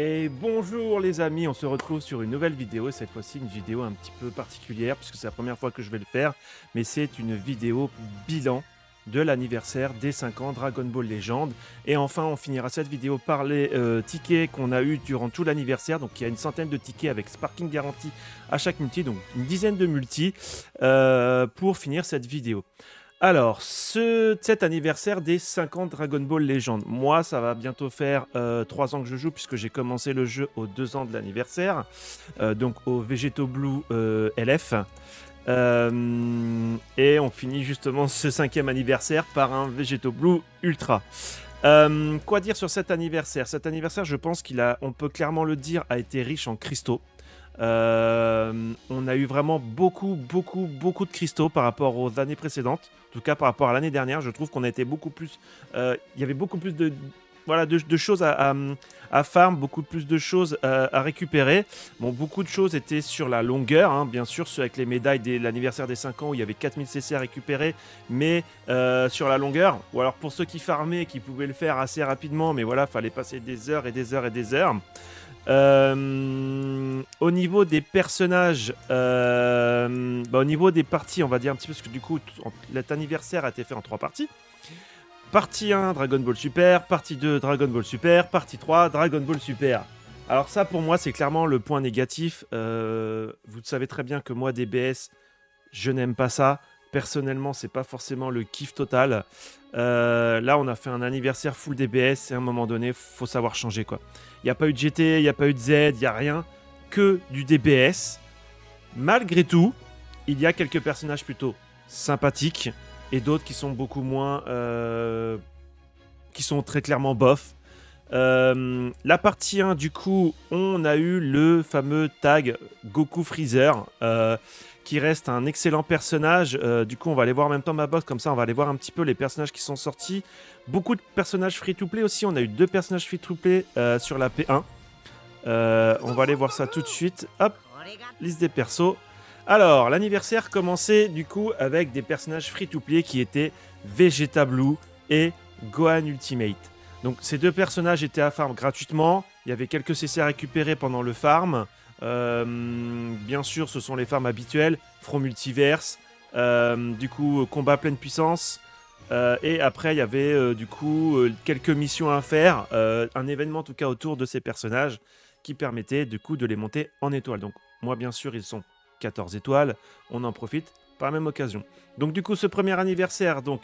Et bonjour les amis, on se retrouve sur une nouvelle vidéo, cette fois-ci une vidéo un petit peu particulière puisque c'est la première fois que je vais le faire, mais c'est une vidéo bilan de l'anniversaire des 5 ans Dragon Ball Legend. Et enfin on finira cette vidéo par les tickets qu'on a eu durant tout l'anniversaire, donc il y a une centaine de tickets avec Sparking Guarantee à chaque multi, donc une dizaine de multi pour finir cette vidéo. Alors, cet anniversaire des 50 Dragon Ball Legend, moi ça va bientôt faire 3 ans que je joue puisque j'ai commencé le jeu aux 2 ans de l'anniversaire, donc au Vegeto Blue LF. Et on finit justement ce 5e anniversaire par un Vegeto Blue Ultra. Quoi dire sur cet anniversaire? Cet anniversaire, je pense on peut clairement le dire, a été riche en cristaux. On a eu vraiment beaucoup de cristaux par rapport aux années précédentes. En tout cas, par rapport à l'année dernière, je trouve qu'on a été beaucoup plus. Il y avait beaucoup plus de choses à farm, beaucoup plus de choses à récupérer. Bon, beaucoup de choses étaient sur la longueur, hein, bien sûr, ceux avec les médailles de l'anniversaire des 5 ans où il y avait 4000 CC à récupérer, mais sur la longueur. Ou alors pour ceux qui farmaient, qui pouvaient le faire assez rapidement, mais voilà, fallait passer des heures et des heures et des heures. Au niveau des personnages, au niveau des parties, on va dire un petit peu, parce que du coup, cet anniversaire a été fait en 3 parties. Partie 1, Dragon Ball Super. Partie 2, Dragon Ball Super. Partie 3, Dragon Ball Super. Alors ça, pour moi, c'est clairement le point négatif. Vous savez très bien que moi, DBS, je n'aime pas ça. Personnellement, c'est pas forcément le kiff total. Là, on a fait un anniversaire full DBS et à un moment donné, faut savoir changer, quoi. Il n'y a pas eu de GT, il n'y a pas eu de Z, il n'y a rien. Que du DBS. Malgré tout, il y a quelques personnages plutôt sympathiques et d'autres qui sont beaucoup moins... qui sont très clairement bof. La partie 1, du coup, on a eu le fameux tag Goku Freezer, qui reste un excellent personnage. Du coup, on va aller voir en même temps ma box, comme ça on va aller voir un petit peu les personnages qui sont sortis. Beaucoup de personnages free-to-play aussi, on a eu 2 personnages free-to-play sur la P1. On va aller voir ça tout de suite. Hop, liste des persos. Alors, l'anniversaire commençait du coup avec des personnages free-to-play qui étaient Vegeta Blue et Gohan Ultimate. Donc ces 2 personnages étaient à farm gratuitement, il y avait quelques CC à récupérer pendant le farm. Bien sûr, ce sont les farms habituelles, From Multiverse, du coup combat pleine puissance, et après il y avait du coup quelques missions à faire, un événement en tout cas autour de ces personnages qui permettait du coup de les monter en étoiles. Donc moi bien sûr ils sont 14 étoiles, on en profite par la même occasion. Donc du coup ce premier anniversaire, donc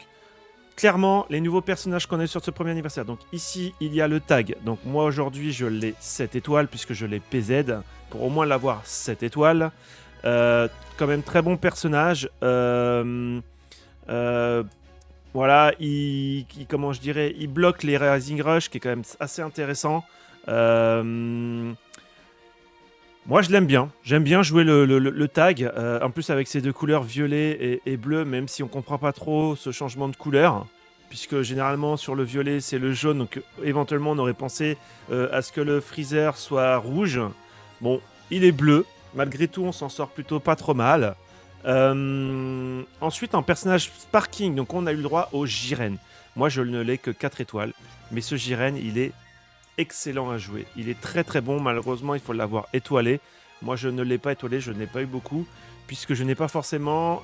clairement, les nouveaux personnages qu'on a sur ce premier anniversaire. Donc ici, il y a le tag. Donc moi aujourd'hui, je l'ai 7 étoiles puisque je l'ai PZ pour au moins l'avoir 7 étoiles. Quand même très bon personnage. Voilà, comment je dirais, il bloque les Rising Rush qui est quand même assez intéressant. Moi, je l'aime bien. J'aime bien jouer le tag. En plus, avec ces 2 couleurs, violet et bleu, même si on comprend pas trop ce changement de couleur. Puisque généralement, sur le violet, c'est le jaune. Donc, éventuellement, on aurait pensé à ce que le Freezer soit rouge. Bon, il est bleu. Malgré tout, on s'en sort plutôt pas trop mal. Ensuite, en personnage Sparking, donc on a eu le droit au Jiren. Moi, je ne l'ai que 4 étoiles. Mais ce Jiren, il est excellent à jouer. Il est très bon. Malheureusement, il faut l'avoir étoilé. Moi, je ne l'ai pas étoilé. Je n'ai pas eu beaucoup. Puisque je n'ai pas forcément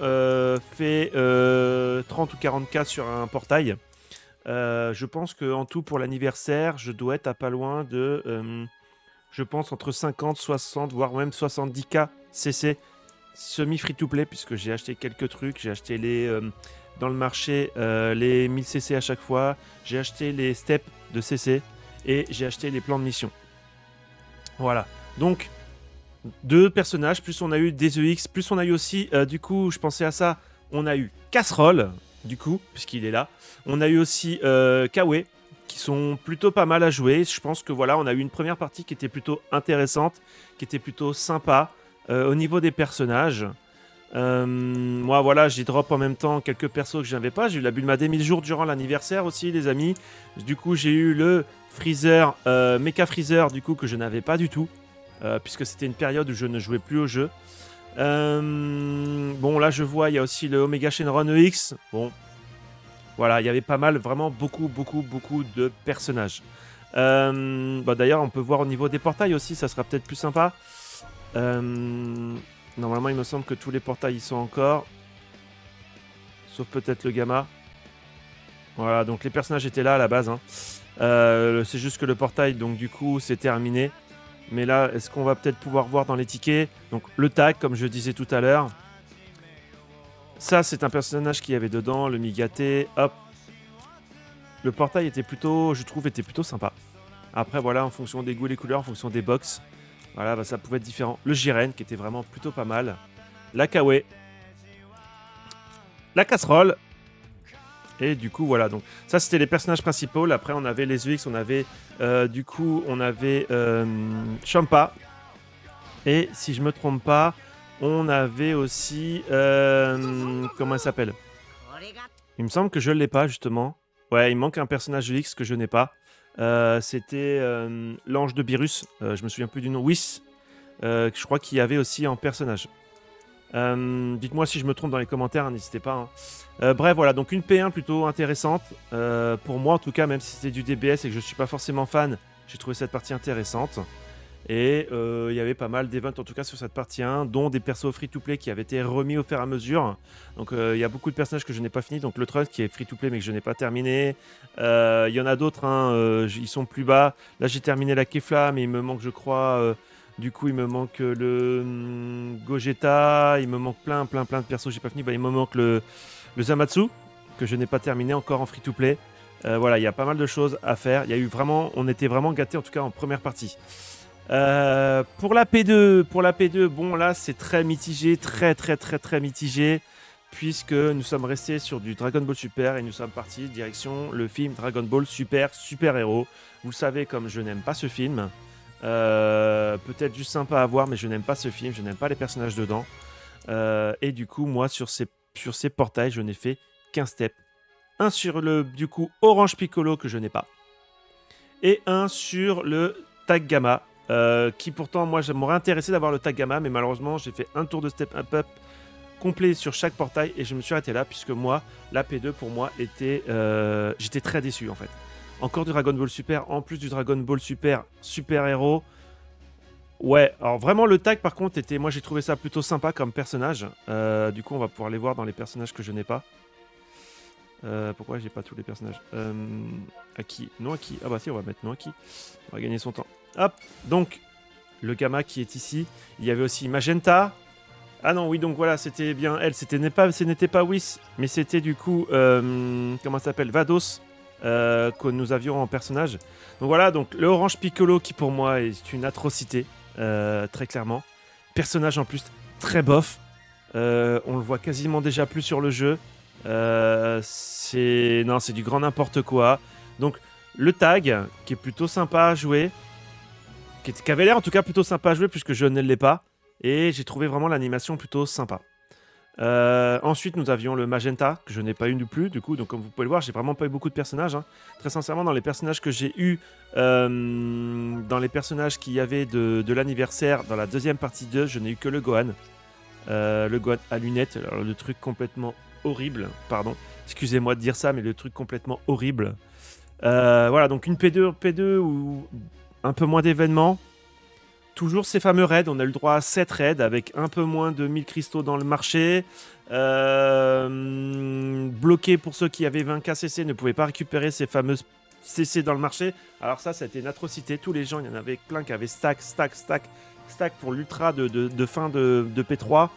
fait 30 ou 40K sur un portail. Je pense qu'en tout, pour l'anniversaire, je dois être à pas loin de... je pense entre 50, 60, voire même 70K CC semi-free-to-play. Puisque j'ai acheté quelques trucs. J'ai acheté dans le marché les 1000 CC à chaque fois. J'ai acheté les steps de CC. Et j'ai acheté les plans de mission. Voilà. Donc, 2 personnages, plus on a eu des EX, plus on a eu aussi, du coup, je pensais à ça, on a eu Casserole, du coup, puisqu'il est là. On a eu aussi Kawe, qui sont plutôt pas mal à jouer. Je pense que voilà, on a eu une première partie qui était plutôt intéressante, qui était plutôt sympa au niveau des personnages. Moi voilà, j'ai drop en même temps quelques persos que je n'avais pas. J'ai eu la Bulma des 1000 jours durant l'anniversaire aussi, les amis. Du coup, j'ai eu le Freezer, Mecha Freezer, du coup, que je n'avais pas du tout. Puisque c'était une période où je ne jouais plus au jeu. Bon, là, je vois, il y a aussi le Omega Shenron EX. Bon, voilà, il y avait pas mal, vraiment beaucoup de personnages. Bah, d'ailleurs, on peut voir au niveau des portails aussi, ça sera peut-être plus sympa. Normalement, il me semble que tous les portails y sont encore. Sauf peut-être le gamma. Voilà, donc les personnages étaient là à la base. Hein. C'est juste que le portail, donc du coup, c'est terminé. Mais là, est-ce qu'on va peut-être pouvoir voir dans les tickets? Donc le tag, comme je disais tout à l'heure. Ça, c'est un personnage qui y avait dedans, le Migaté. Hop. Le portail était plutôt, je trouve, était plutôt sympa. Après, voilà, en fonction des goûts et les couleurs, en fonction des box. Voilà, bah, ça pouvait être différent. Le Jiren, qui était vraiment plutôt pas mal. La Kawe. La casserole. Et du coup, voilà. Donc, ça, c'était les personnages principaux. Après, on avait les UX. On avait, du coup, on avait Champa. Et si je me trompe pas, on avait aussi... comment elle s'appelle? Il me semble que je ne l'ai pas, justement. Ouais, il manque un personnage UX que je n'ai pas. C'était l'ange de Beerus. Je me souviens plus du nom. Whis. Je crois qu'il y avait aussi en personnage. Dites-moi si je me trompe dans les commentaires, hein, n'hésitez pas. Hein. Bref, voilà, donc une P1 plutôt intéressante. Pour moi, en tout cas, même si c'était du DBS et que je suis pas forcément fan, j'ai trouvé cette partie intéressante. Et il y avait pas mal d'events, en tout cas, sur cette partie 1, dont des persos free-to-play qui avaient été remis au fur et à mesure. Donc, il y a beaucoup de personnages que je n'ai pas fini. Donc, le Trust qui est free-to-play, mais que je n'ai pas terminé. Il y en a d'autres, hein, ils sont plus bas. Là, j'ai terminé la Kefla, mais il me manque, je crois... Du coup, il me manque le Gogeta, il me manque plein de persos que j'ai pas fini. Bah, il me manque le Zamatsu, que je n'ai pas terminé encore en free-to-play. Voilà, il y a pas mal de choses à faire. Il y a eu vraiment, on était vraiment gâtés, en tout cas en première partie. Pour la P2, bon là, c'est très mitigé, très mitigé, puisque nous sommes restés sur du Dragon Ball Super et nous sommes partis direction le film Dragon Ball Super Super Héros. Vous savez comme je n'aime pas ce film. Peut-être juste sympa à voir, mais je n'aime pas ce film, je n'aime pas les personnages dedans. Et du coup, moi, sur ces portails, je n'ai fait qu'un step. Un sur le, du coup, Orange Piccolo que je n'ai pas. Et un sur le Tag Gamma, qui pourtant, moi, je m'aurais intéressé d'avoir le Tag Gamma, mais malheureusement, j'ai fait un tour de step up complet sur chaque portail et je me suis arrêté là, puisque moi, la P2 pour moi était... j'étais très déçu en fait. Encore du Dragon Ball Super, en plus du Dragon Ball Super Super Héros. Ouais, alors vraiment le tag par contre était... Moi j'ai trouvé ça plutôt sympa comme personnage. Du coup on va pouvoir les voir dans les personnages que je n'ai pas. Pourquoi j'ai pas tous les personnages Aki, non Aki. Ah bah si on va mettre non Aki. On va gagner son temps. Hop, donc le Gamma qui est ici. Il y avait aussi Magenta. Ah non oui donc voilà c'était bien elle. Ce n'était pas Whis, mais c'était du coup... comment ça s'appelle Vados. Que nous avions en personnage. Donc voilà, donc le Orange Piccolo qui pour moi est une atrocité, très clairement. Personnage en plus très bof. On le voit quasiment déjà plus sur le jeu. C'est du grand n'importe quoi. Donc le tag qui est plutôt sympa à jouer, qui avait l'air en tout cas plutôt sympa à jouer puisque je ne l'ai pas. Et j'ai trouvé vraiment l'animation plutôt sympa. Ensuite, nous avions le Magenta, que je n'ai pas eu non plus, du coup, donc comme vous pouvez le voir, j'ai vraiment pas eu beaucoup de personnages. Hein. Très sincèrement, dans les personnages que j'ai eu, dans les personnages qu'il y avait de l'anniversaire, dans la deuxième partie 2, je n'ai eu que le Gohan. Le Gohan à lunettes, alors le truc complètement horrible, pardon, excusez-moi de dire ça, mais le truc complètement horrible. Voilà, donc une P2 ou un peu moins d'événements. Toujours ces fameux raids, on a eu le droit à 7 raids avec un peu moins de 1000 cristaux dans le marché. Bloqué pour ceux qui avaient 20 KCC, ne pouvaient pas récupérer ces fameuses CC dans le marché. Alors ça a été une atrocité. Tous les gens, il y en avait plein qui avaient stack pour l'ultra de fin de P3.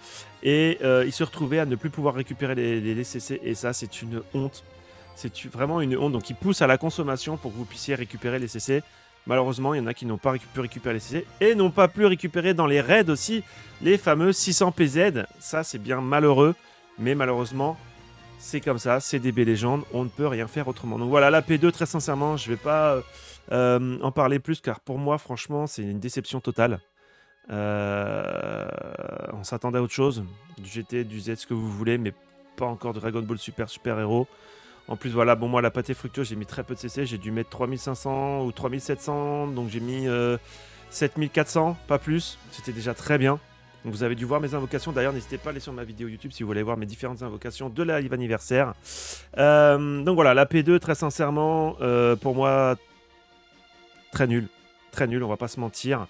Et ils se retrouvaient à ne plus pouvoir récupérer les CC. Et ça, c'est une honte. C'est vraiment une honte. Donc ils poussent à la consommation pour que vous puissiez récupérer les CC. Malheureusement, il y en a qui n'ont pas pu récupérer les CC et n'ont pas pu récupérer dans les raids aussi les fameux 600 PZ. Ça, c'est bien malheureux, mais malheureusement, c'est comme ça, c'est DB Legend, on ne peut rien faire autrement. Donc voilà, la P2, très sincèrement, je ne vais pas en parler plus, car pour moi, franchement, c'est une déception totale. On s'attendait à autre chose, du GT, du Z, ce que vous voulez, mais pas encore de Dragon Ball Super Héros. En plus, voilà, bon, moi, la pâté fructueuse, j'ai mis très peu de CC. J'ai dû mettre 3500 ou 3700. Donc, j'ai mis 7400, pas plus. C'était déjà très bien. Donc, vous avez dû voir mes invocations. D'ailleurs, n'hésitez pas à aller sur ma vidéo YouTube si vous voulez voir mes différentes invocations de la live anniversaire. Donc, voilà, la P2, très sincèrement, pour moi, très nul, on va pas se mentir.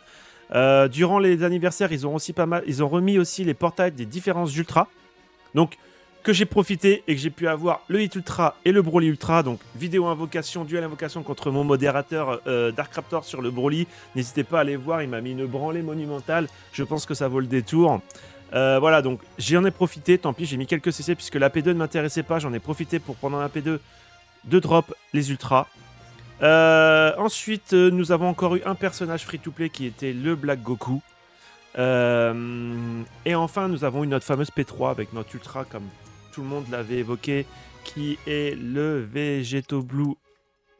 Durant les anniversaires, ils ont remis aussi les portails des différents ultras. Donc, que j'ai profité et que j'ai pu avoir le Hit Ultra et le Broly Ultra. Donc, vidéo invocation, duel invocation contre mon modérateur Dark Raptor sur le Broly. N'hésitez pas à aller voir, il m'a mis une branlée monumentale. Je pense que ça vaut le détour. Voilà, donc j'en ai profité. Tant pis, j'ai mis quelques CC puisque la P2 ne m'intéressait pas. J'en ai profité pour, pendant la P2, de drop les Ultras. Ensuite, nous avons encore eu un personnage free-to-play qui était le Black Goku. Et enfin, nous avons eu notre fameuse P3 avec notre Ultra, comme tout le monde l'avait évoqué, qui est le Vegeto Blue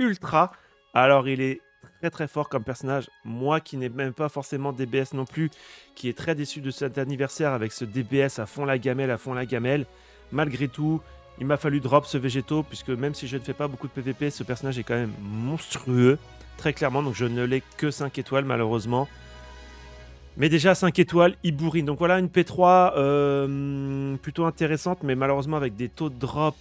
Ultra. Alors, il est très très fort comme personnage. Moi qui n'ai même pas forcément DBS non plus, qui est très déçu de cet anniversaire avec ce DBS à fond la gamelle. Malgré tout, il m'a fallu drop ce Végéto, puisque même si je ne fais pas beaucoup de PVP, ce personnage est quand même monstrueux, très clairement, donc je ne l'ai que 5 étoiles malheureusement. Mais déjà 5 étoiles, il bourrine. Donc voilà une P3 plutôt intéressante, mais malheureusement avec des taux de drop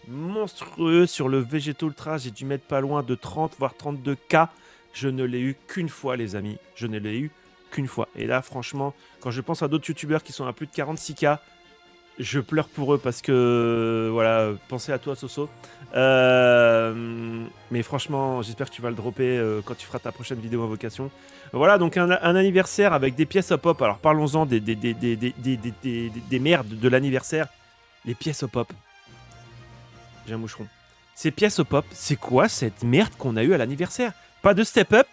monstrueux. Sur le Végéto Ultra, j'ai dû mettre pas loin de 30 voire 32K. Je ne l'ai eu qu'une fois les amis, je ne l'ai eu qu'une fois. Et là franchement, quand je pense à d'autres youtubeurs qui sont à plus de 46K, je pleure pour eux parce que, voilà, pensez à toi Soso. Mais franchement, j'espère que tu vas le dropper quand tu feras ta prochaine vidéo invocation. Voilà, donc un anniversaire avec des pièces hop-hop. Alors parlons-en des merdes de l'anniversaire. Les pièces hop-hop. J'ai un moucheron. Ces pièces hop-hop, c'est quoi cette merde qu'on a eu à l'anniversaire? Pas de step-up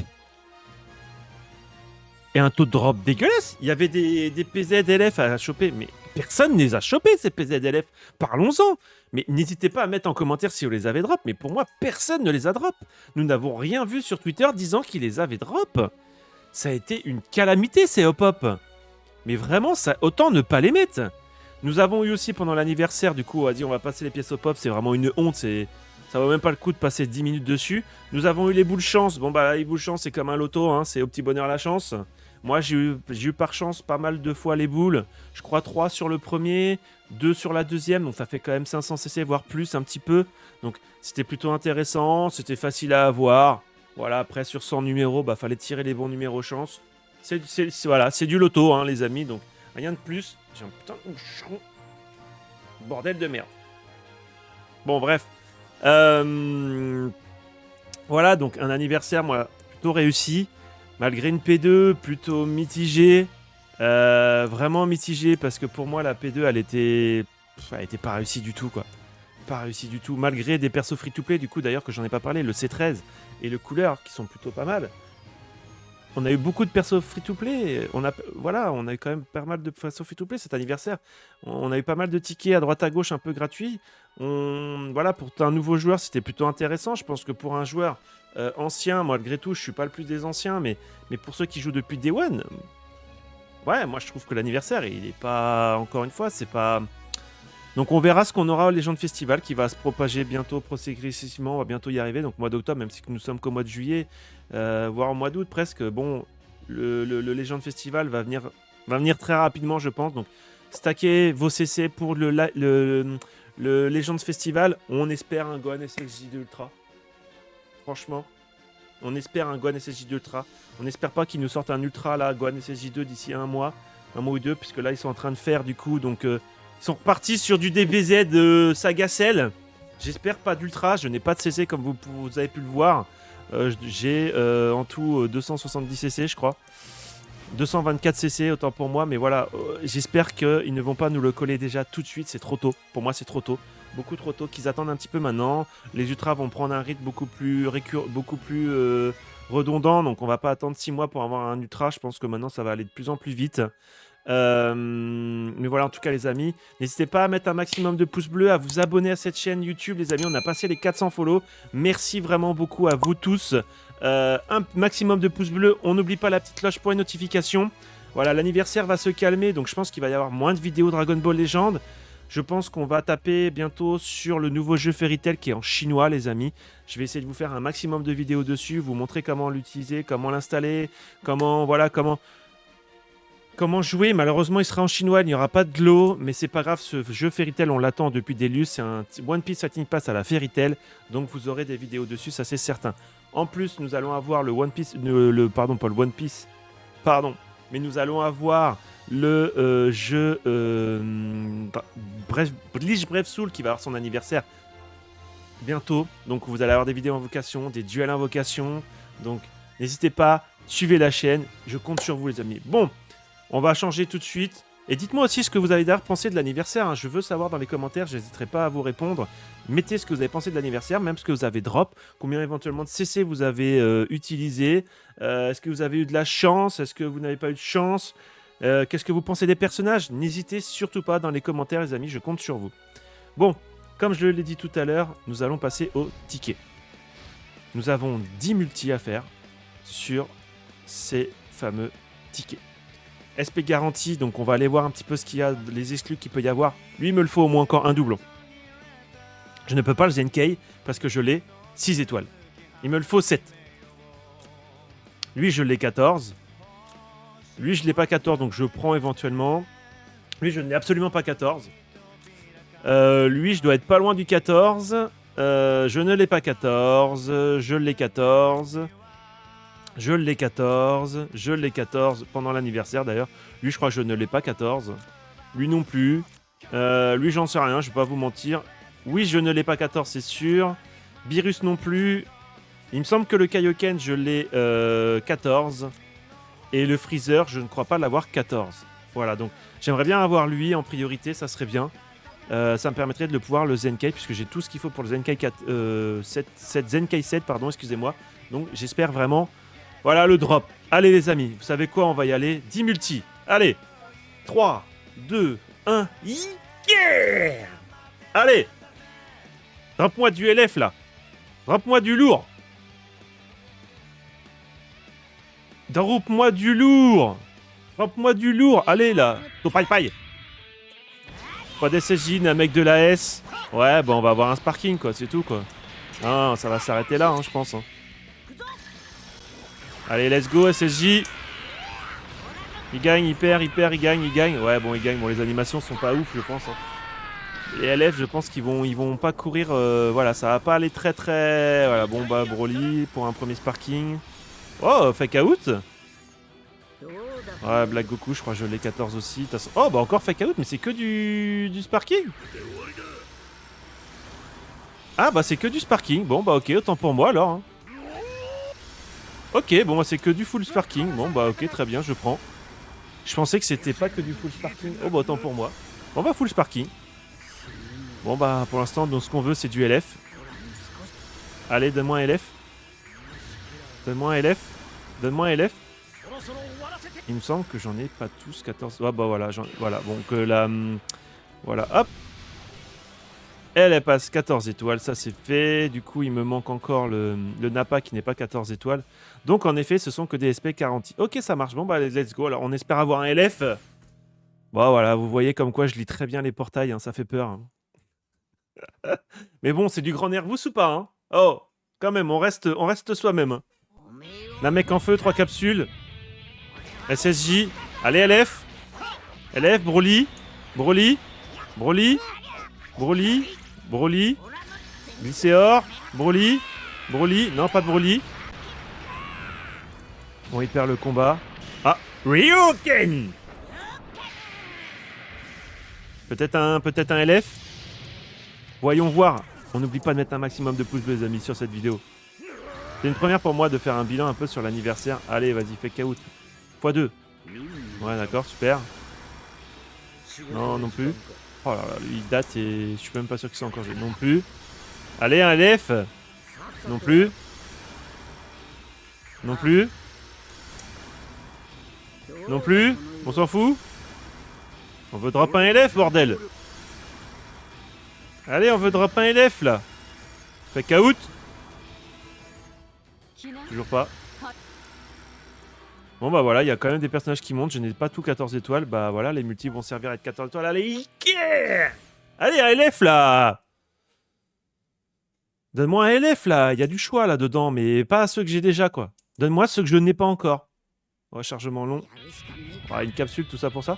et un taux de drop dégueulasse. Il y avait des PZLF à choper, mais personne ne les a chopés, ces PZLF. Parlons-en. Mais n'hésitez pas à mettre en commentaire si vous les avez drop. Mais pour moi, personne ne les a drop. Nous n'avons rien vu sur Twitter disant qu'ils les avaient drop. Ça a été une calamité, ces hop-hop. Mais vraiment, ça, autant ne pas les mettre. Nous avons eu aussi pendant l'anniversaire, du coup, on a dit on va passer les pièces hop-hop. C'est vraiment une honte. Ça vaut même pas le coup de passer 10 minutes dessus. Nous avons eu les boules chance. Bon, bah, les boules chance, c'est comme un loto. Hein, c'est au petit bonheur la chance. Moi, j'ai eu par chance pas mal de fois les boules. Je crois 3 sur le premier, 2 sur la deuxième. Donc, ça fait quand même 500 CC, voire plus, un petit peu. Donc, c'était plutôt intéressant. C'était facile à avoir. Voilà, après, sur 100 numéros, bah, fallait tirer les bons numéros chance. Voilà, c'est du loto, hein, les amis. Donc, rien de plus. J'ai un putain de moucheron. Bordel de merde. Bon, bref. Voilà, donc un anniversaire, moi, plutôt réussi. Malgré une P2 plutôt mitigée, vraiment mitigée, parce que pour moi la P2 elle était pas réussie du tout quoi. Pas réussie du tout, malgré des persos free-to-play du coup d'ailleurs que j'en ai pas parlé, le C13 et le couleur qui sont plutôt pas mal. On a eu beaucoup de persos free-to-play, on a eu quand même pas mal de persos free-to-play cet anniversaire. On a eu pas mal de tickets à droite à gauche un peu gratuits. Voilà, pour un nouveau joueur c'était plutôt intéressant, je pense que pour un joueur ancien, malgré tout, je suis pas le plus des anciens, mais pour ceux qui jouent depuis Day One, ouais, moi je trouve que l'anniversaire, il est pas, encore une fois, c'est pas... Donc on verra ce qu'on aura les gens de festival qui va se propager bientôt progressivement, on va bientôt y arriver, donc mois d'octobre, même si nous sommes qu'au mois de juillet, voire au mois d'août presque, bon, le Legend Festival va venir très rapidement je pense, donc stackez vos CC pour le Legend Festival, on espère un Gohan SSJ de Ultra. Franchement, on espère un Gohan SSJ2 Ultra. On n'espère pas qu'ils nous sortent un Ultra, là, Gohan SSJ2 d'ici un mois ou deux, puisque là, ils sont en train de faire, du coup, donc, ils sont repartis sur du DBZ Saga Cell. J'espère pas d'Ultra, je n'ai pas de CC, comme vous avez pu le voir. J'ai en tout 270 CC, je crois. 224 CC, autant pour moi, mais voilà, j'espère qu'ils ne vont pas nous le coller déjà tout de suite, c'est trop tôt. Pour moi, c'est trop tôt. Beaucoup trop tôt, qu'ils attendent un petit peu maintenant. Les ultras vont prendre un rythme beaucoup plus redondant, donc on va pas attendre 6 mois pour avoir un ultra. Je pense que maintenant ça va aller de plus en plus vite. Mais voilà, en tout cas les amis, n'hésitez pas à mettre un maximum de pouces bleus, à vous abonner à cette chaîne YouTube les amis, on a passé les 400 follow. Merci vraiment beaucoup à vous tous. Un maximum de pouces bleus, on n'oublie pas la petite cloche pour les notifications. Voilà, l'anniversaire va se calmer, donc je pense qu'il va y avoir moins de vidéos Dragon Ball Legend. Je pense qu'on va taper bientôt sur le nouveau jeu Fairy Tail qui est en chinois, les amis. Je vais essayer de vous faire un maximum de vidéos dessus, vous montrer comment l'utiliser, comment l'installer, comment jouer. Malheureusement, il sera en chinois, il n'y aura pas de glow, mais c'est pas grave, ce jeu Fairy Tail, on l'attend depuis Delius. C'est un One Piece Fighting Pass à la Fairy Tail, donc vous aurez des vidéos dessus, ça c'est certain. En plus, nous allons avoir le One Piece, pardon, pas le One Piece, pardon, mais nous allons avoir le jeu Bleach Brave Soul qui va avoir son anniversaire bientôt. Donc vous allez avoir des vidéos invocation, des duels invocation. Donc n'hésitez pas, suivez la chaîne. Je compte sur vous les amis. Bon, on va changer tout de suite. Et dites-moi aussi ce que vous avez d'ailleurs pensé de l'anniversaire. Hein. Je veux savoir dans les commentaires, je n'hésiterai pas à vous répondre. Mettez ce que vous avez pensé de l'anniversaire, même ce que vous avez drop. Combien éventuellement de CC vous avez utilisé. Est-ce que vous avez eu de la chance? Est-ce que vous n'avez pas eu de chance? Qu'est-ce que vous pensez des personnages? N'hésitez surtout pas dans les commentaires les amis, je compte sur vous. Bon, comme je l'ai dit tout à l'heure, nous allons passer au ticket. Nous avons 10 multis à faire sur ces fameux tickets. SP garantie, donc on va aller voir un petit peu ce qu'il y a, les exclus qu'il peut y avoir. Lui, il me le faut au moins encore un doublon. Je ne peux pas le Zenkei parce que je l'ai 6 étoiles. Il me le faut 7. Lui, je l'ai 14. Lui, je l'ai pas 14, donc je prends éventuellement. Lui, je ne l'ai absolument pas 14. Lui, je dois être pas loin du 14. Je ne l'ai pas 14. Je l'ai 14. Je l'ai 14. Je l'ai 14 pendant l'anniversaire d'ailleurs. Lui, je crois que je ne l'ai pas 14. Lui non plus. Lui, j'en sais rien, je vais pas vous mentir. Oui, je ne l'ai pas 14, c'est sûr. Beerus non plus. Il me semble que le Kaioken, je l'ai 14. Et le Freezer, je ne crois pas l'avoir 14. Voilà, donc j'aimerais bien avoir lui en priorité, ça serait bien. Ça me permettrait de le pouvoir le Zenkei, puisque j'ai tout ce qu'il faut pour le Zenkei 7, Zenkei 7, pardon, excusez-moi. Donc j'espère vraiment... Voilà le drop. Allez les amis, vous savez quoi, on va y aller. 10 multi. Allez. 3, 2, 1. Yeah. Allez. Drop-moi du LF là. Drop-moi du lourd. Drop-moi du lourd. Drop-moi du lourd. Allez là. Topai paille. Pas d'SSJ, un mec de la S. Ouais, bon, on va avoir un sparking quoi, c'est tout quoi. Non, ça va s'arrêter là, hein, je pense. Hein. Allez, let's go, SSJ. Il gagne, il perd, il perd, il gagne, il gagne. Ouais, bon, il gagne. Bon, les animations sont pas ouf, je pense. Hein. Les LF, je pense qu'ils vont pas courir. Voilà, ça va pas aller très très. Voilà, bon, bah, Broly pour un premier sparking. Oh, fake out. Ouais, Black Goku, je crois que je l'ai 14 aussi. Oh, bah, encore fake out, mais c'est que du sparking. Ah, bah, c'est que du sparking. Bon, bah, ok, autant pour moi alors. Hein. Ok, bon, bah, c'est que du full sparking. Bon, bah, ok, très bien, je prends. Je pensais que c'était pas que du full sparking. Oh, bah, autant pour moi. Bon, bah, full sparking. Bon, bah, pour l'instant, donc, ce qu'on veut, c'est du LF. Allez, donne-moi un LF. Donne-moi un LF. Donne-moi un LF. Il me semble que j'en ai pas tous 14. Ah, bah, voilà, voilà. Bon, que la. Voilà, hop. Elle passe 14 étoiles, ça c'est fait. Du coup, il me manque encore le Nappa qui n'est pas 14 étoiles. Donc, en effet, ce sont que des SP garantis. Ok, ça marche. Bon, bah, let's go. Alors, on espère avoir un LF. Bon, voilà, vous voyez comme quoi je lis très bien les portails. Hein, ça fait peur. Hein. Mais bon, c'est du grand nervous ou pas hein. Oh, quand même, on reste soi-même. Hein. La mec en feu, 3 capsules. SSJ. Allez, LF. LF, Broly. Broly. Broly. Broly. Broly. Glycéor. Broly. Broly. Non, pas de Broly. Bon, il perd le combat. Ah, Ryuken. Peut-être un LF. Voyons voir. On n'oublie pas de mettre un maximum de pouces bleus, les amis, sur cette vidéo. C'est une première pour moi de faire un bilan un peu sur l'anniversaire. Allez, vas-y, fais out. x2. Ouais, d'accord, super. Non, non plus. Oh là là, il date et je suis même pas sûr qu'il soit encore joué. Non plus. Allez, un LF. Non plus. Non plus. Non plus. On s'en fout. On veut drop un LF, bordel. Allez, on veut drop un LF, là. Fake out. Toujours pas. Bon, bah voilà, il y a quand même des personnages qui montent. Je n'ai pas tout 14 étoiles. Bah voilà, les multis vont servir à être 14 étoiles. Allez, yeah. Allez, un LF, là. Donne-moi un LF, là. Il y a du choix, là, dedans. Mais pas ceux que j'ai déjà, quoi. Donne-moi ceux que je n'ai pas encore. Rechargement long. Ah, une capsule, tout ça pour ça.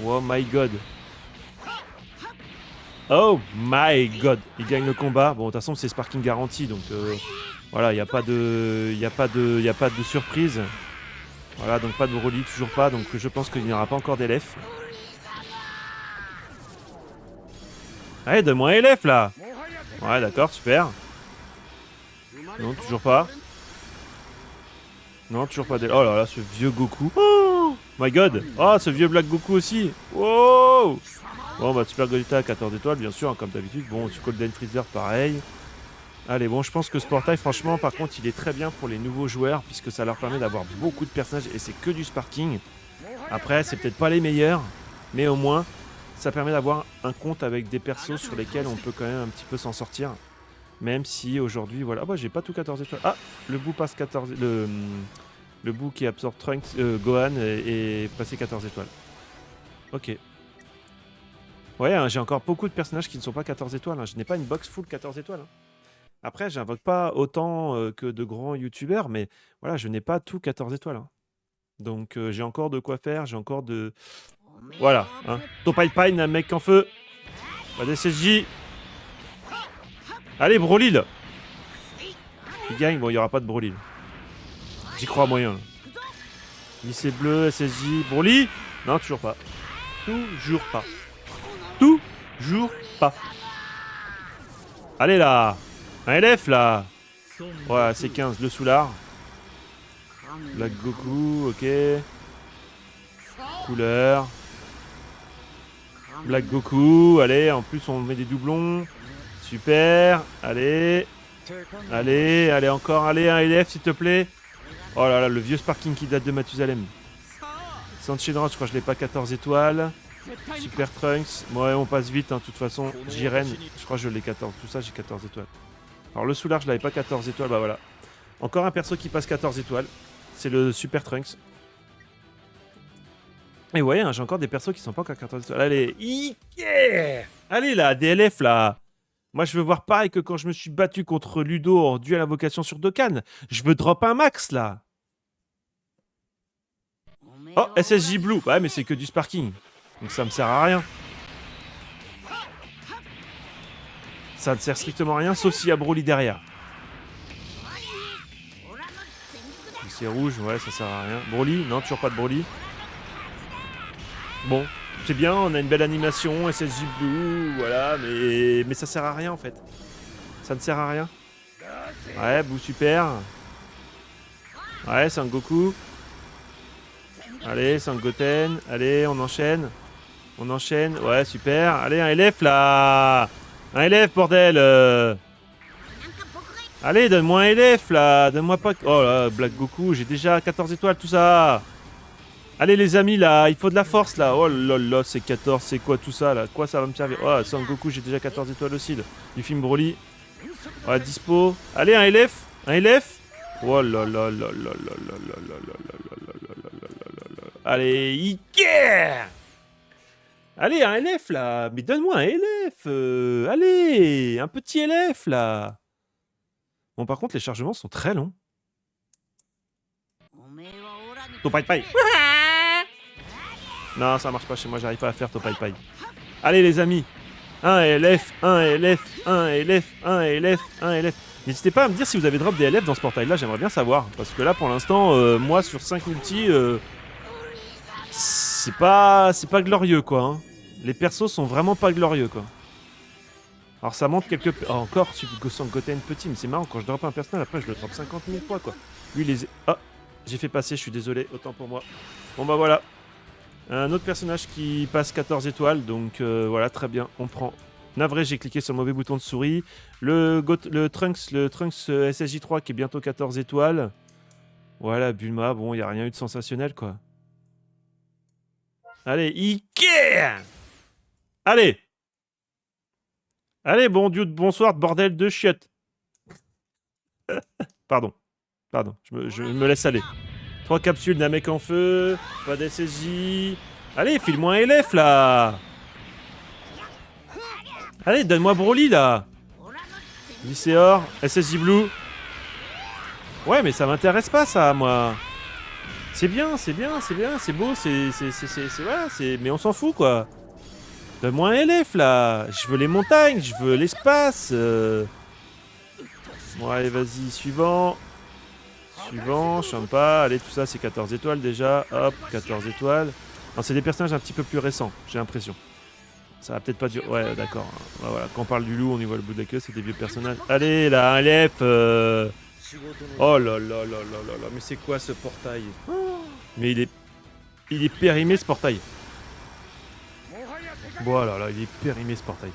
Oh my god. Oh my god. Il gagne le combat. Bon, de toute façon, c'est sparking garanti. Donc, Voilà, il n'y a pas de... y a pas de surprise. Voilà, donc pas de Broly, toujours pas. Donc je pense qu'il n'y aura pas encore d'élèves. Allez, donne-moi un élève là. Ouais, d'accord, super. Non, toujours pas. Non, toujours pas d'élève. Oh là là, ce vieux Goku. Oh my god. Oh, ce vieux Black Goku aussi. Wow. Bon, bah Super Gogeta à 14 étoiles, bien sûr, hein, comme d'habitude. Bon, tu Golden Freezer, pareil. Allez, bon, je pense que ce portail, franchement, par contre, il est très bien pour les nouveaux joueurs, puisque ça leur permet d'avoir beaucoup de personnages, et c'est que du sparking. Après, c'est peut-être pas les meilleurs, mais au moins, ça permet d'avoir un compte avec des persos sur lesquels on peut quand même un petit peu s'en sortir. Même si, aujourd'hui, voilà... Ah bah, j'ai pas tout 14 étoiles. Ah, le bout passe 14... Le bout qui absorbe Trunks, Gohan, est passé 14 étoiles. Ok. Ouais, hein, j'ai encore beaucoup de personnages qui ne sont pas 14 étoiles. Hein. Je n'ai pas une box full 14 étoiles. Hein. Après, j'invoque pas autant que de grands youtubeurs, mais voilà, je n'ai pas tout 14 étoiles. Hein. Donc j'ai encore de quoi faire, j'ai encore de... Voilà, hein. Topai un mec en feu. Pas d'SSJ. Allez, Broly là. Il gagne, bon, il n'y aura pas de Broly. J'y crois moyen. Lycée bleu, SSJ, Broly. Non, toujours pas. Toujours pas. Toujours pas. Allez là. Un LF là. Ouais, c'est 15, le soulard. Black Goku, ok. Couleur. Black Goku, allez, en plus on met des doublons. Super, allez. Allez, allez encore, allez, un LF s'il te plaît. Oh là là, le vieux Sparking qui date de Mathusalem. Sanchez-Droit, je crois que je l'ai pas 14 étoiles. Super Trunks, ouais, on passe vite, hein, de toute façon. Jiren, je crois que je l'ai 14, tout ça j'ai 14 étoiles. Alors le soulard, je l'avais pas 14 étoiles, bah voilà. Encore un perso qui passe 14 étoiles. C'est le Super Trunks. Et ouais, hein, j'ai encore des persos qui sont pas encore 14 étoiles. Allez, yeah. Allez là, DLF là. Moi je veux voir pareil que quand je me suis battu contre Ludo en duel invocation sur Dokkan. Je veux drop un max là. Oh, SSJ Blue. Ouais, mais c'est que du sparking. Donc ça me sert à rien. Ça ne sert strictement à rien, sauf s'il y a Broly derrière. C'est rouge, ouais, ça sert à rien. Broly, non, toujours pas de Broly. Bon, c'est bien, on a une belle animation, SSJ Blue, voilà, mais ça sert à rien en fait. Ça ne sert à rien. Ouais, Blue super. Ouais, c'est un Goku. Allez, c'est un Goten. Allez, on enchaîne. On enchaîne. Ouais, super. Allez, un LF là. Un LF, bordel. Allez, donne-moi un LF là. Donne-moi pas... Oh là, Black Goku, j'ai déjà 14 étoiles, tout ça. Allez les amis là, il faut de la force là. Oh là là, c'est 14, c'est quoi tout ça là? Quoi ça va me servir? Oh, Son Goku, j'ai déjà 14 étoiles aussi là. Du film Broly. Ouais, dispo. Allez, un LF. Un LF. Oh là là là là là là là là là là. Allez, yeah. Allez, un LF là. Mais donne-moi un LF. Allez, un petit LF là. Bon, par contre, les chargements sont très longs. Topai Pai. Non, ça marche pas chez moi, j'arrive pas à faire Topai Pai. Allez les amis. Un LF, un LF, un LF, un LF, un LF. N'hésitez pas à me dire si vous avez drop des LF dans ce portail là, j'aimerais bien savoir. Parce que là pour l'instant, moi sur 5 multi, c'est pas glorieux quoi. Hein. Les persos sont vraiment pas glorieux quoi. Alors ça montre quelques... Oh, encore Son Goten petit, mais c'est marrant, quand je drop un personnage, après je le drop 50 000 fois quoi. Lui les... Oh, j'ai fait passer, je suis désolé, autant pour moi. Bon bah voilà. Un autre personnage qui passe 14 étoiles, donc voilà, très bien, on prend. Navré, j'ai cliqué sur le mauvais bouton de souris. Le Trunks SSJ3 qui est bientôt 14 étoiles. Voilà, Bulma, bon, il n'y a rien eu de sensationnel, quoi. Allez, Ikea. Allez. Allez, bon Dieu, bonsoir, bordel de chiottes. Pardon, je me laisse aller. 3 capsules d'un mec en feu, pas d'SSJ. Allez, file-moi un LF là. Allez, donne-moi Broly là. Lycéor, SSJ Blue. Ouais, mais ça m'intéresse pas ça, moi. C'est bien, c'est bien, c'est bien, c'est beau, c'est voilà, mais on s'en fout quoi. Donne-moi un LF là. Je veux les montagnes, je veux l'espace. Bon, allez, vas-y, suivant. Suivant, sympa. Allez, tout ça, c'est 14 étoiles déjà. Hop, 14 étoiles. Non, c'est des personnages un petit peu plus récents, j'ai l'impression. Ça va peut-être pas durer. Ouais, d'accord. Ouais, voilà. Quand on parle du loup, on y voit le bout de la queue, c'est des vieux personnages. Allez, là, un lef. Oh là là là là là là. Mais c'est quoi ce portail? Mais il est périmé ce portail. Voilà, là, il est périmé ce portail.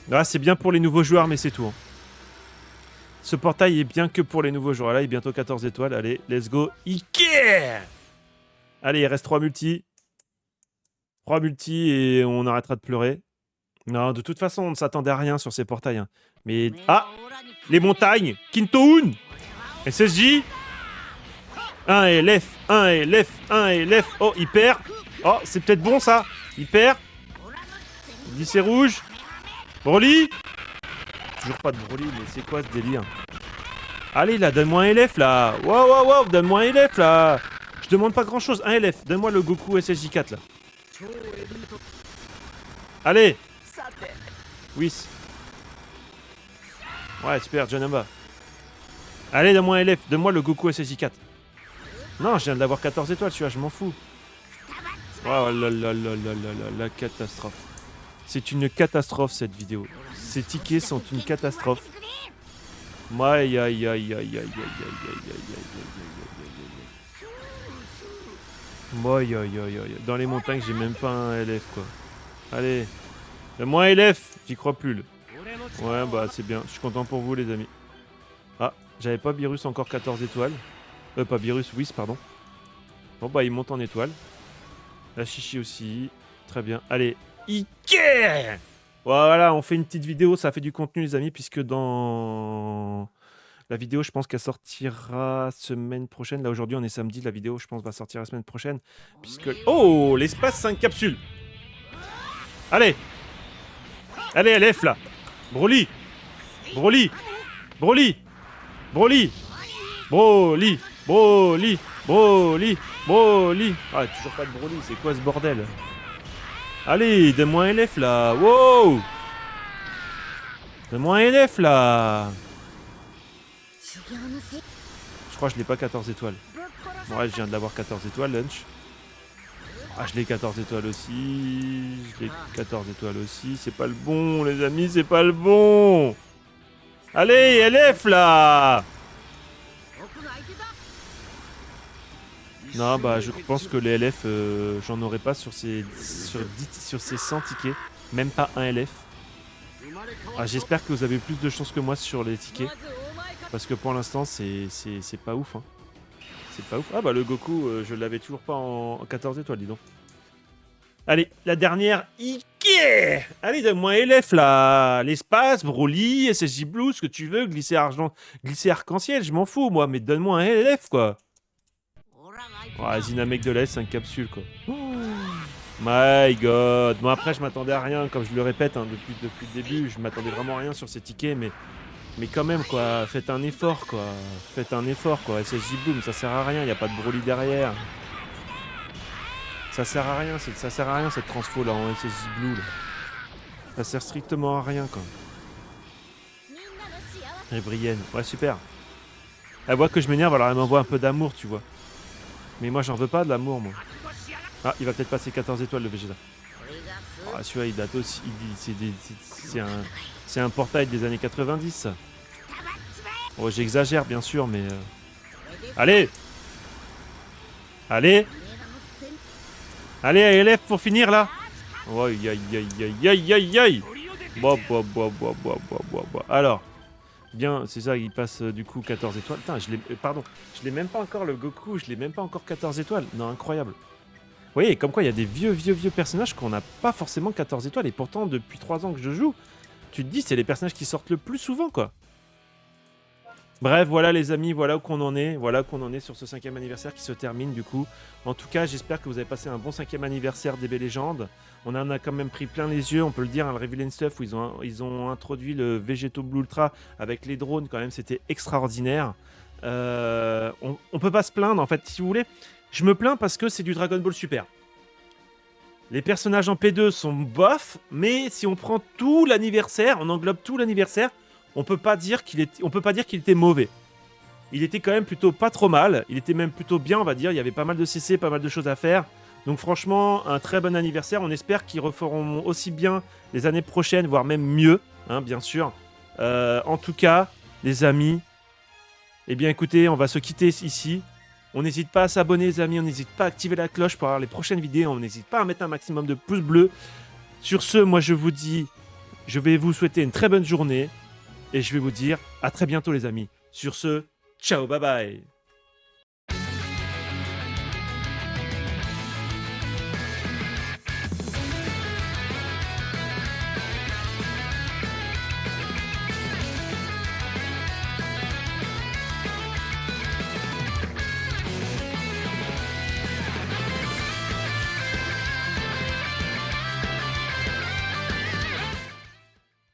Là, c'est bien pour les nouveaux joueurs, mais c'est tout. Hein. Ce portail est bien que pour les nouveaux joueurs. Là, il est bientôt 14 étoiles. Allez, let's go. Ikea. Allez, il reste 3 multis. 3 multis et on arrêtera de pleurer. Non, de toute façon, on ne s'attendait à rien sur ces portails. Hein. Mais... Ah, les montagnes. Kintoun. SSJ. 1 LF, 1 LF, 1 LF. Oh, il perd. Oh, c'est peut-être bon, ça. Il perd. Il dit c'est rouge. Broly. Toujours pas de Broly, mais c'est quoi ce délire? Allez, là, donne-moi un LF, là. Wow, wow, wow, donne-moi un LF, là. Je demande pas grand-chose. Un LF. Donne-moi le Goku SSJ4, là. Allez. Whis. Ouais, super, Janamba. Allez, donne-moi un LF. Donne-moi le Goku SSJ4. Non, je viens d'avoir 14 étoiles, celui-là, je m'en fous. Oh là là là là là là, la catastrophe. C'est une catastrophe, cette vidéo. Ces tickets sont une catastrophe. Aïe aïe aïe aïe aïe aïe aïe aïe aïe aïe aïe aïe aïe aïe. Dans les montagnes, j'ai même pas un LF, quoi. Allez. Donne-moi un LF. J'y crois plus, là. Ouais, bah, c'est bien. Je suis content pour vous, les amis. Ah, j'avais pas Beerus encore 14 étoiles. Pas Beerus, Whis, pardon. Bon, bah, il monte en étoile. La Chichi aussi. Très bien. Allez. Ikea. Voilà, on fait une petite vidéo. Ça fait du contenu, les amis, puisque dans la vidéo, je pense qu'elle sortira semaine prochaine. Là, aujourd'hui, on est samedi. La vidéo, je pense, va sortir la semaine prochaine. Puisque... Oh, l'espace 5 capsules. Allez. Allez, LF, là. Broly. Broly. Broly. Broly. Broly. Broly. Broly. Broly. Ah, toujours pas de Broly. C'est quoi ce bordel? Allez, donne-moi un LF, là. Wow. Donne-moi un LF, là. Je crois que je l'ai pas 14 étoiles. Ouais, je viens de l'avoir 14 étoiles, Lunch. Ah, je l'ai 14 étoiles aussi. Je l'ai 14 étoiles aussi. C'est pas le bon, les amis, c'est pas le bon. Allez, LF, là. Non, bah, je pense que les LF, j'en aurai pas sur ces 100 tickets. Même pas un LF. Ah, j'espère que vous avez plus de chance que moi sur les tickets. Parce que pour l'instant, c'est pas ouf. Hein. C'est pas ouf. Ah bah le Goku, je l'avais toujours pas en 14 étoiles, dis donc. Allez, la dernière. Ikea. Allez, donne-moi un LF là. L'espace, Broly, SSJ Blue, ce que tu veux, glisser arc-en-ciel, je m'en fous moi, mais donne-moi un LF quoi. Ouais, Zinamek de l'Est, 5 capsules quoi. My god. Bon après je m'attendais à rien, comme je le répète hein, depuis le début, je m'attendais vraiment à rien sur ces tickets, mais quand même quoi, faites un effort quoi. Faites un effort quoi. SSJ Bloom, ça sert à rien, il n'y a pas de Broly derrière. Ça sert à rien cette transfo là en SSJ Blue là. Ça sert strictement à rien quoi. Et Brienne, ouais super. Elle voit que je m'énerve, alors elle m'envoie un peu d'amour tu vois. Mais moi j'en veux pas de l'amour moi. Ah, il va peut-être passer 14 étoiles le Vegeta. Ah, celui-là il date aussi, c'est un portail des années 90 ça. Oh j'exagère bien sûr mais... Allez. Allez. Allez LF pour finir là. Oh aïe aïe aïe aïe aïe aïe aïe. Alors. Bien, c'est ça, il passe du coup 14 étoiles. Putain, je l'ai même pas encore le Goku, je l'ai même pas encore 14 étoiles. Non, incroyable. Vous voyez, comme quoi il y a des vieux personnages qu'on n'a pas forcément 14 étoiles. Et pourtant, depuis 3 ans que je joue, tu te dis, c'est les personnages qui sortent le plus souvent, quoi. Bref, voilà les amis, voilà où qu'on en est. Voilà où qu'on en est sur ce 5e anniversaire qui se termine du coup. En tout cas, j'espère que vous avez passé un bon 5e anniversaire d'EB Legends. On en a quand même pris plein les yeux, on peut le dire, hein, le Reveal and Stuff où ils ont introduit le Vegeto Blue Ultra avec les drones, quand même, c'était extraordinaire. On peut pas se plaindre, en fait, si vous voulez. Je me plains parce que c'est du Dragon Ball Super. Les personnages en P2 sont bof, mais si on prend tout l'anniversaire, on englobe tout l'anniversaire, on peut pas dire qu'il était mauvais. Il était quand même plutôt pas trop mal. Il était même plutôt bien, on va dire. Il y avait pas mal de CC, pas mal de choses à faire. Donc franchement, un très bon anniversaire. On espère qu'ils referont aussi bien les années prochaines, voire même mieux, hein, bien sûr. En tout cas, les amis, eh bien écoutez, on va se quitter ici. On n'hésite pas à s'abonner, les amis. On n'hésite pas à activer la cloche pour avoir les prochaines vidéos. On n'hésite pas à mettre un maximum de pouces bleus. Sur ce, moi je vous dis, je vais vous souhaiter une très bonne journée. Et je vais vous dire à très bientôt, les amis. Sur ce, ciao, bye bye.